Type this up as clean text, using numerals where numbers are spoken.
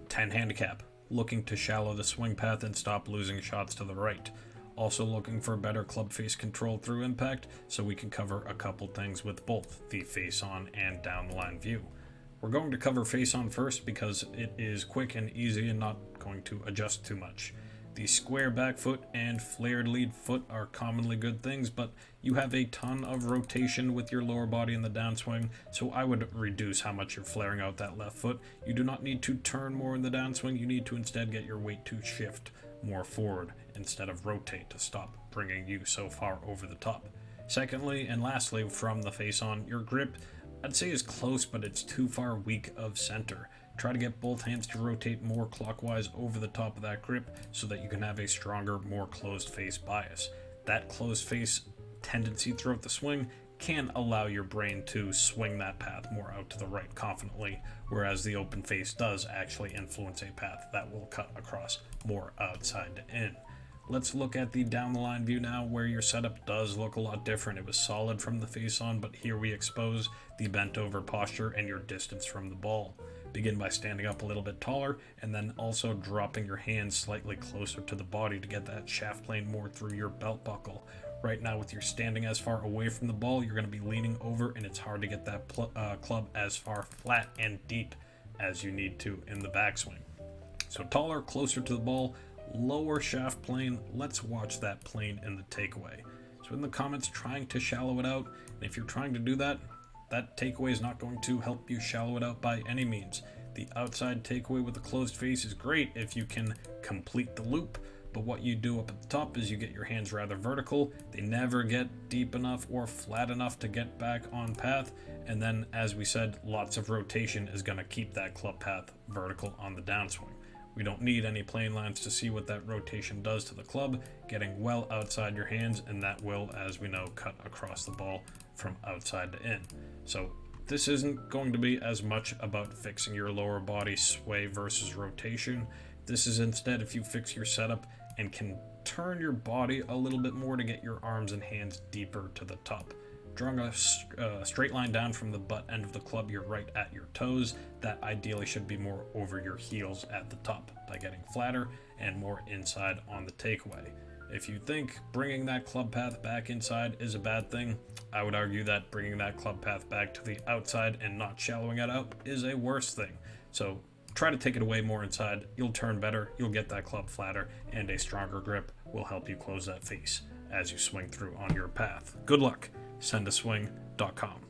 10 handicap, looking to shallow the swing path and stop losing shots to the right. Also looking for better club face control through impact, so we can cover a couple things with both the face on and down the line view. We're going to cover face on first because it is quick and easy and not going to adjust too much. The square back foot and flared lead foot are commonly good things, but you have a ton of rotation with your lower body in the downswing, so I would reduce how much you're flaring out that left foot. You do not need to turn more in the downswing, you need to instead get your weight to shift more forward instead of rotate to stop bringing you so far over the top. Secondly, and lastly, from the face on, your grip, I'd say is close, but it's too far weak of center. Try to get both hands to rotate more clockwise over the top of that grip so that you can have a stronger, more closed face bias. That closed face tendency throughout the swing can allow your brain to swing that path more out to the right confidently, whereas the open face does actually influence a path that will cut across more outside to in. Let's look at the down the line view now, where your setup does look a lot different. It was solid from the face on, but here we expose the bent over posture and your distance from the ball. Begin by standing up a little bit taller and then also dropping your hands slightly closer to the body to get that shaft plane more through your belt buckle. Right now, with your standing as far away from the ball, you're going to be leaning over, and it's hard to get that club as far flat and deep as you need to in the backswing. So taller, closer to the ball, lower shaft plane. Let's watch that plane in the takeaway. So in the comments, trying to shallow it out, and if you're trying to do that, that takeaway is not going to help you shallow it out by any means. The outside takeaway with a closed face is great if you can complete the loop, but what you do up at the top is you get your hands rather vertical. They never get deep enough or flat enough to get back on path, and then, as we said, lots of rotation is going to keep that club path vertical on the downswing. We don't need any plane lines to see what that rotation does to the club, getting well outside your hands, and that will, as we know, cut across the ball from outside to in. So this isn't going to be as much about fixing your lower body sway versus rotation. This is instead if you fix your setup and can turn your body a little bit more to get your arms and hands deeper to the top. Drawing a straight line down from the butt end of the club, you're right at your toes. That ideally should be more over your heels at the top by getting flatter and more inside on the takeaway. If you think bringing that club path back inside is a bad thing, I would argue that bringing that club path back to the outside and not shallowing it out is a worse thing. So try to take it away more inside. You'll turn better, you'll get that club flatter, and a stronger grip will help you close that face as you swing through on your path. Good luck. Sendaswing.com.